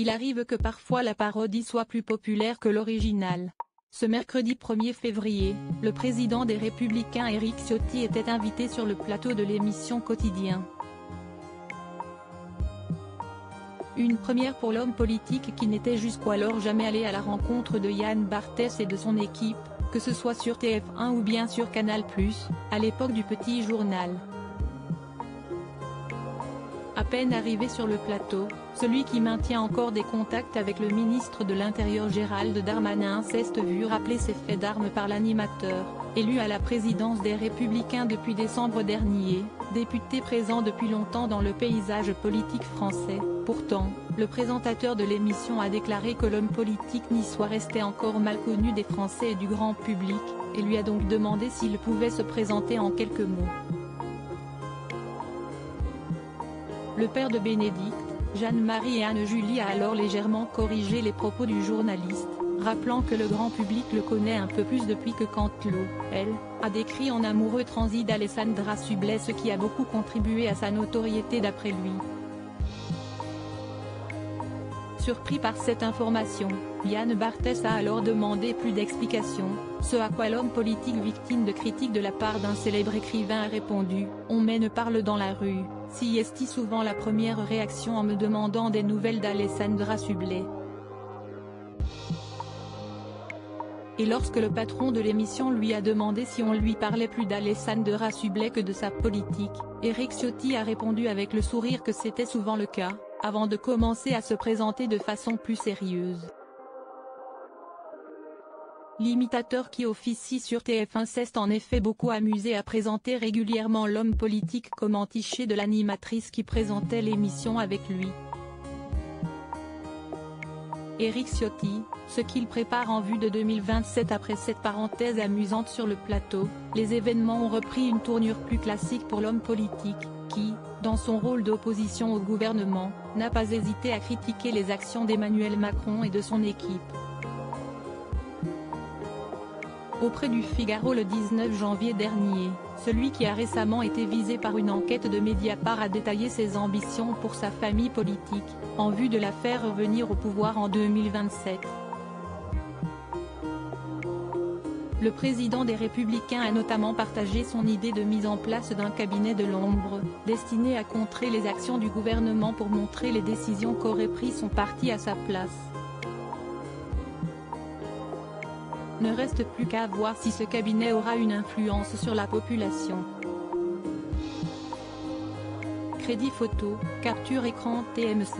il arrive que parfois la parodie soit plus populaire que l'original. Ce mercredi 1er février, le président des Républicains Éric Ciotti était invité sur le plateau de l'émission Quotidien. Une première pour l'homme politique qui n'était jusqu'alors jamais allé à la rencontre de Yann Barthès et de son équipe, que ce soit sur TF1 ou bien sur Canal+, à l'époque du Petit Journal. À peine arrivé sur le plateau, celui qui maintient encore des contacts avec le ministre de l'Intérieur Gérald Darmanin s'est vu rappeler ses faits d'armes par l'animateur, élu à la présidence des Républicains depuis décembre dernier, député présent depuis longtemps dans le paysage politique français. Pourtant, le présentateur de l'émission a déclaré que l'homme politique niçois restait encore mal connu des Français et du grand public, et lui a donc demandé s'il pouvait se présenter en quelques mots. Le père de Bénédicte, Jeanne-Marie et Anne-Julie a alors légèrement corrigé les propos du journaliste, rappelant que le grand public le connaît un peu plus depuis que quand elle, a décrit en amoureux transi d'Alessandra Sublet, ce qui a beaucoup contribué à sa notoriété d'après lui. Surpris par cette information, Yann Barthès a alors demandé plus d'explications, ce à quoi l'homme politique victime de critiques de la part d'un célèbre écrivain a répondu « On mène parle dans la rue, si est souvent la première réaction en me demandant des nouvelles d'Alessandra Sublet ». Et lorsque le patron de l'émission lui a demandé si on lui parlait plus d'Alessandra Sublet que de sa politique, Éric Ciotti a répondu avec le sourire que c'était souvent le cas, avant de commencer à se présenter de façon plus sérieuse. L'imitateur qui officie sur TF1 s'est en effet beaucoup amusé à présenter régulièrement l'homme politique comme entiché de l'animatrice qui présentait l'émission avec lui. Éric Ciotti, ce qu'il prépare en vue de 2027. Après cette parenthèse amusante sur le plateau, les événements ont repris une tournure plus classique pour l'homme politique, qui, dans son rôle d'opposition au gouvernement, n'a pas hésité à critiquer les actions d'Emmanuel Macron et de son équipe. Auprès du Figaro le 19 janvier dernier, celui qui a récemment été visé par une enquête de Mediapart a détaillé ses ambitions pour sa famille politique, en vue de la faire revenir au pouvoir en 2027. Le président des Républicains a notamment partagé son idée de mise en place d'un cabinet de l'ombre, destiné à contrer les actions du gouvernement pour montrer les décisions qu'aurait prises son parti à sa place. Ne reste plus qu'à voir si ce cabinet aura une influence sur la population. Crédit photo, capture écran TMC.